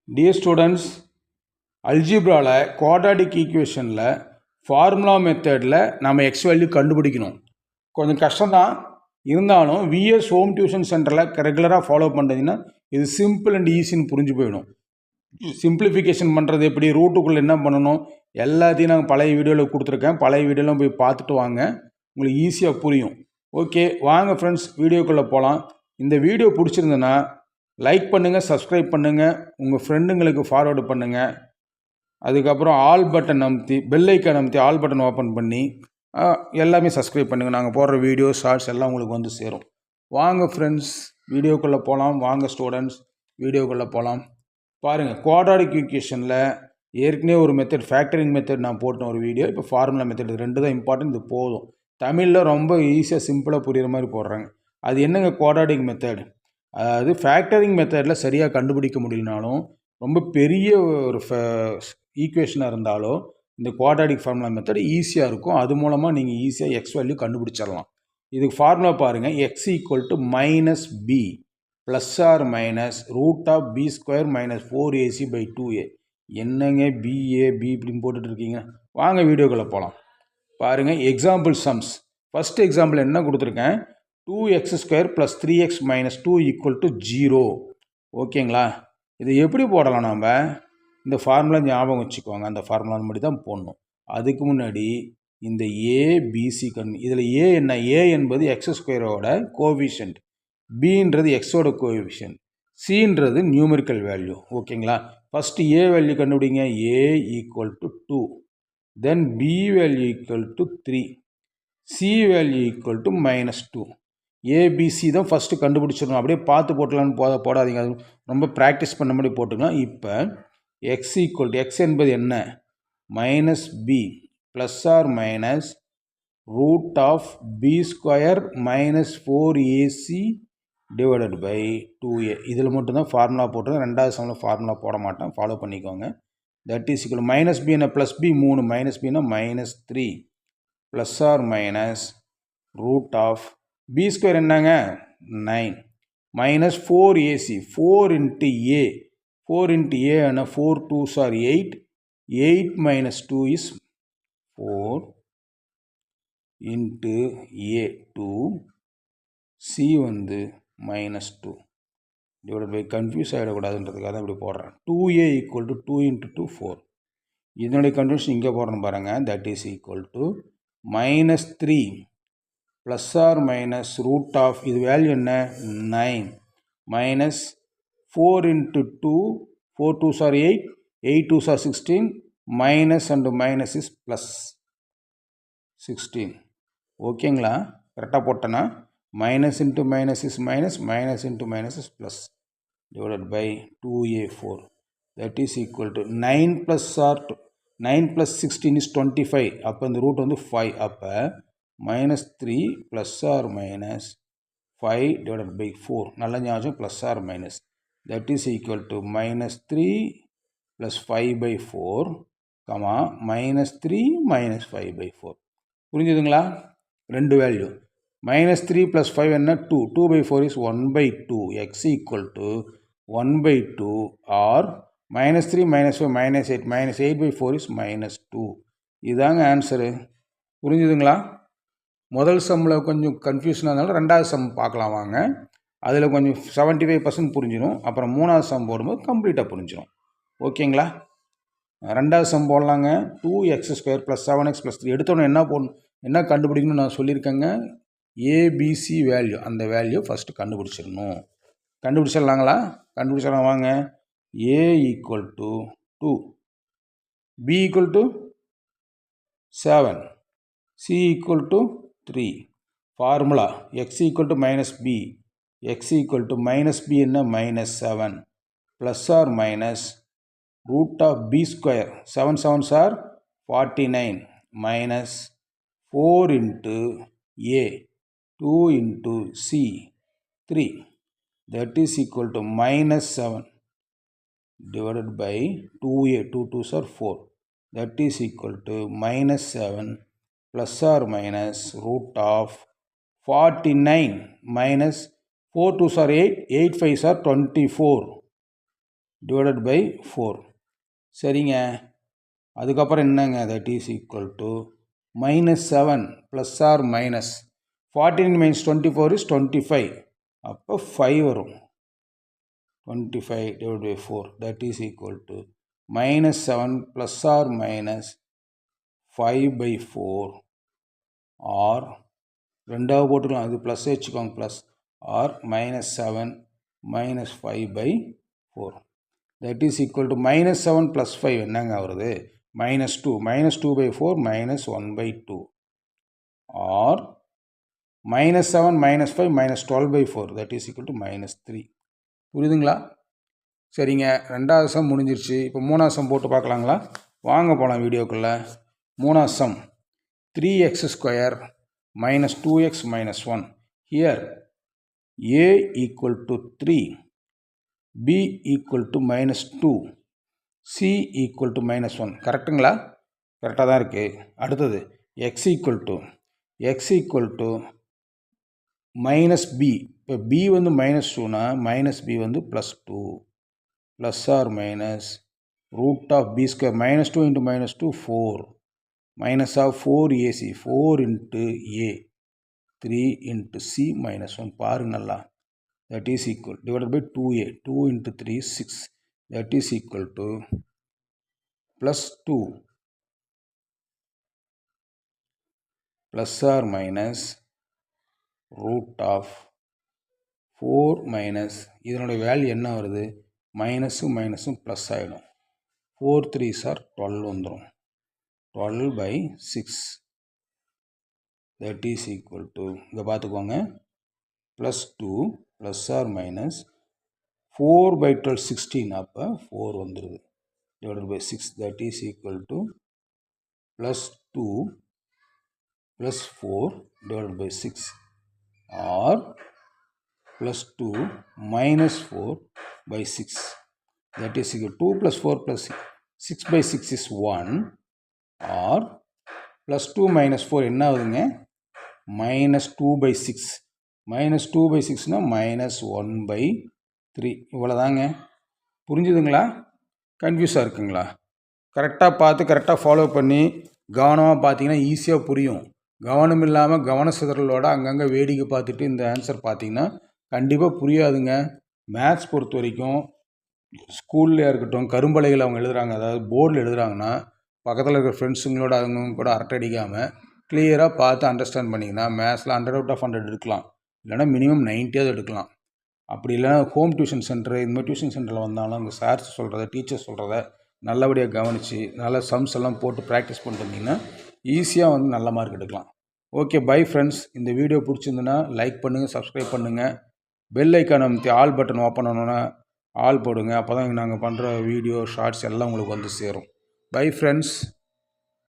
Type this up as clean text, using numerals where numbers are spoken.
Dear students, அல்ஜிப்ராவில் quadratic ஈக்குவேஷனில் formula மெத்தடில் நம்ம எக்ஸ் வேல்யூ கண்டுபிடிக்கணும். கொஞ்சம் கஷ்டம்தான், இருந்தாலும் விஎஸ் ஹோம் டியூஷன் சென்டரில் ரெகுலராக ஃபாலோ பண்ணுறதுன்னா இது சிம்பிள் அண்ட் ஈஸின்னு புரிஞ்சு போயிடும். சிம்பிளிஃபிகேஷன் பண்ணுறது எப்படி, ரூட்டுக்குள்ளே என்ன பண்ணணும், எல்லாத்தையும் நாங்கள் பழைய வீடியோவில் கொடுத்துருக்கேன். பழைய வீடியோலாம் போய் பார்த்துட்டு வாங்க, உங்களுக்கு ஈஸியாக புரியும். ஓகே வாங்க ஃப்ரெண்ட்ஸ், வீடியோக்குள்ளே போகலாம். இந்த வீடியோ பிடிச்சிருந்ததுன்னா லைக் பண்ணுங்கள், சப்ஸ்கிரைப் பண்ணுங்கள், உங்கள் ஃப்ரெண்டுங்களுக்கு ஃபார்வேர்டு பண்ணுங்கள். அதுக்கப்புறம் ஆல் பட்டன் அமுத்தி பெல் ஐக்கான் அமுத்தி ஆல் பட்டன் ஓப்பன் பண்ணி எல்லாமே சப்ஸ்கிரைப் பண்ணுங்கள். நாங்கள் போடுற வீடியோ ஷார்ட்ஸ் எல்லாம் உங்களுக்கு வந்து சேரும். வாங்க ஃப்ரெண்ட்ஸ், வீடியோக்குள்ளே போகலாம். வாங்க ஸ்டூடெண்ட்ஸ், வீடியோக்குள்ளே போகலாம். பாருங்கள், குவாட்ராட்டிக் ஈக்குவேஷனில் ஏற்கனவே ஒரு மெத்தட், ஃபேக்டரிங் மெத்தட் நான் போட்டேன் ஒரு வீடியோ. இப்போ ஃபார்முலா மெத்தட், இது ரெண்டு தான் இம்பார்ட்டன்ட். இது போதும். தமிழில் ரொம்ப ஈஸியாக சிம்பிளாக புரிகிற மாதிரி போடுறாங்க. அது என்னங்க குவாட்ராட்டிக் மெத்தட்? அதாவது ஃபேக்டரிங் மெத்தடில் சரியாக கண்டுபிடிக்க முடியலனாலும், ரொம்ப பெரிய ஒரு ஈக்குவேஷனாக இருந்தாலும் இந்த குவாட்ராட்டிக் ஃபார்முலா மெத்தட் ஈஸியாக இருக்கும். அது மூலமாக நீங்கள் ஈஸியாக எக்ஸ் வேல்யூ கண்டுபிடிச்சிடலாம். இதுக்கு ஃபார்முலா பாருங்கள். X equal to minus b plus or minus root of b square minus 4ac/2a. என்னங்க பிஏ பி இப்படின்னு போட்டுட்ருக்கீங்க? வாங்க வீடியோக்குள்ளே போகலாம். பாருங்கள், எக்ஸாம்பிள் சம்ஸ். ஃபஸ்ட் எக்ஸாம்பிள் என்ன கொடுத்துருக்கேன், 2x² + 3x - 2 = 0. ஓகேங்களா? இது எப்படி போடலாம்? நாம் இந்த ஃபார்முலா ஞாபகம் வச்சுக்கோங்க. அந்த ஃபார்முலா முன்னாடி தான் போடணும். அதுக்கு முன்னாடி இந்த ஏபிசி இதில் ஏ என்ன, ஏ என்பது x² கோஎஃபிஷியன்ட், பின்றது எக்ஸோட கோஎஃபிஷியன்ட், சின்றது நியூமெரிக்கல் வேல்யூ. ஓகேங்களா? ஃபஸ்ட்டு ஏ வேல்யூ கண்டுபிடிங்க. A equal to 2, then B value equal to 3, C value equal to -2. ABC தான் ஃபஸ்ட்டு கண்டுபிடிச்சிடணும். அப்படியே பார்த்து போட்டலான்னு போடாதீங்க, அது ரொம்ப ப்ராக்டிஸ் பண்ண மாதிரி போட்டுக்கலாம். இப்போ எக்ஸ் ஈக்குவல் டு, எக்ஸ் என்பது என்ன, -b plus or minus root of b² - 4ac / 2a. இதில் மட்டும்தான் ஃபார்முலா போட்டுருக்கேன். ரெண்டாவது சம்மில் ஃபார்முலா போட மாட்டேன், ஃபாலோ பண்ணிக்கோங்க. தட் இஸ் ஈக்குவல் -b என்ன, +b 3, -b -3 plus or minus root of b² என்னங்க 9 minus 4ac, 4 into a, 4 into a and 4 2s are 8, 8 minus 2 is 4 into a 2, c வந்து -2 divided by, கன்ஃபியூஸ் ஆகிடக்கூடாதுன்றதுக்காக தான் இப்படி போடுறேன். 2a equal to 2 into 2 4. இதனுடைய confusion இங்கே போடுறேன் பாருங்கள். That is equal to -3 plus or minus root of, இது value என்ன 9 minus 4 into 2, 4 2s are 8, 8 2s are 16, minus and minus is plus 16. ஓகேங்களா? கரெக்டாக போட்டேன்னா minus into minus is minus, minus into minus is plus divided by 2a4. That is equal to 9 + 16 is 25. அப்போ இந்த root வந்து 5. அப்போ -3 plus or minus 5 divided by 4. நல்ல ஞாபகம், plus or minus. That is equal to -3 plus 5/4, -3 - 5/4. புரிஞ்சுதுங்களா? ரெண்டு value. -3 + 5 என்ன, 2, 2/4 is 1/2. X equal to 1/2 or -3 - 5 -8, -8/4 is -2. இதுதாங்க ஆன்சரு. புரிஞ்சுதுங்களா? முதல் சம்மில் கொஞ்சம் கன்ஃபியூஷனாக இருந்தாலும் ரெண்டாவது சம் பார்க்கலாம் வாங்க. அதில் கொஞ்சம் 75% புரிஞ்சிடும். அப்புறம் மூணாவது சம் போடும்போது கம்ப்ளீட்டாக புரிஞ்சிடும். ஓகேங்களா? ரெண்டாவது சம் போடலாங்க. 2x² + 7x + 3. எடுத்தோன்னே என்ன போடணும், என்ன கண்டுபிடிக்கணும்னு நான் சொல்லியிருக்கேங்க. ஏபிசி வேல்யூ, அந்த வேல்யூ ஃபஸ்ட்டு கண்டுபிடிச்சிடணும். கண்டுபிடிச்சிடலாங்களா? கண்டுபிடிச்சிடலாம் வாங்க. A equal to 2, B equal to 7, C equal to 3. Formula x equal to -b, x equal to -b என்ன -7 plus or minus root of b², 7 7s are 49, minus 4 into a, 2 into c, 3. That is equal to -7 divided by 2a, 2 2s are 4. That is equal to -7 plus or minus root of 49 minus 4 2s are 8, 8 5s are 24 divided by 4. சரிங்க. அதுக்கப்புறம் என்னங்க, that is equal to -7 plus or minus 14 minus 24 is 25. அப்போ 5 வரும். 25 divided by 4 that is equal to -7 plus or minus 5 by 4 or ரெண்டாவது போட்டுக்கலாம், அது plus வச்சுக்கோங்க, plus R -7 minus 5 by 4 that is equal to -7 plus 5 என்னங்க வருது, -2 -2 by 4 -1 by 2 or -7 -5 -12 by 4 that is equal to -3. புரியுதுங்களா? சரிங்க, ரெண்டாவது சம் முடிஞ்சிருச்சு. இப்போ மூணாவது சம் போட்டு பார்க்கலாங்களா? வாங்க போகலாம் வீடியோக்குள்ளே. மூணாவது sum 3x² - 2x - 1. Here a equal to 3, b equal to -2, c equal to -1. கரெக்டுங்களா? கரெக்டாக தான் இருக்குது. அடுத்தது x equal to -b. இப்போ b வந்து -2னா -b வந்து +2 plus or minus root of b square. -2 into -2 4 minus of 4ac 4 into a 3 into c -1. பாருங்க நல்லா. that is equal divided by 2a 2 into 3 6 that is equal to +2 plus or minus root of 4 minus இதனுடைய value என்ன வருது, மைனஸும் மைனஸும் plus ஆகிடும். 4 3s are 12 வந்துடும். 12 by 6 that is equal to, இங்கே பார்த்துக்கோங்க, +2 plus or minus 4 by 12 16, அப்போ 4 வந்துடுது, divided by 6 that is equal to +2 plus 4 divided by 6 or +2 minus 4 by 6 that is equal to 2 plus 4 plus 6 by 6 is 1 or +2 minus 4 என்ன ஆகுதுங்க, -2 by 6. -2 by 6னா -1 by 3. இவ்வளோதாங்க. புரிஞ்சுதுங்களா? கன்ஃபியூஸாக இருக்குங்களா? கரெக்டாக பார்த்து கரெக்டாக ஃபாலோ பண்ணி கவனமாக பார்த்தீங்கன்னா ஈஸியாக புரியும். கவனம் இல்லாமல் கவன சிதறலோட அங்கங்கே வேடிக்கை பார்த்துட்டு இந்த ஆன்சர் பார்த்தீங்கன்னா கண்டிப்பாக புரியாதுங்க. மேத்ஸ் பொறுத்த வரைக்கும் ஸ்கூல்லையாக இருக்கட்டும், கரும்பலைகள் அவங்க எழுதுகிறாங்க, அதாவது போர்டில் எழுதுகிறாங்கன்னா பக்கத்தில் இருக்கிற ஃப்ரெண்ட்ஸுங்களோட அவங்க கூட அரட்டை அடிக்காமல் கிளியராக பார்த்து அண்டர்ஸ்டாண்ட் பண்ணிங்கன்னா மேத்ஸில் 100 out of 100 எடுக்கலாம், இல்லைனா மினிமம் 90 எடுக்கலாம். அப்படி இல்லைனா ஹோம் டியூஷன் சென்டரு இந்த மாதிரி டியூஷன் சென்டரில் வந்தாலும் அங்கே சார்ஸ் சொல்கிறத டீச்சர் சொல்கிறத நல்லபடியாக கவனித்து நல்ல சம்ஸ் எல்லாம் போட்டு ப்ராக்டிஸ் பண்ணிட்டு வந்தீங்கன்னா ஈஸியாக வந்து நல்ல மார்க் எடுக்கலாம். Okay, bye friends. இந்த வீடியோ பிடிச்சிருந்துன்னா லைக் பண்ணுங்கள், சப்ஸ்கிரைப் பண்ணுங்கள், பெல் ஐக்கான் அமைத்து ஆல் பட்டன் ஓப்பன் பண்ணோன்னா ஆல் போடுங்க. அப்போ தான் நாங்கள் பண்ணுற வீடியோ ஷார்ட்ஸ் எல்லாம் உங்களுக்கு வந்து சேரும். Bye friends.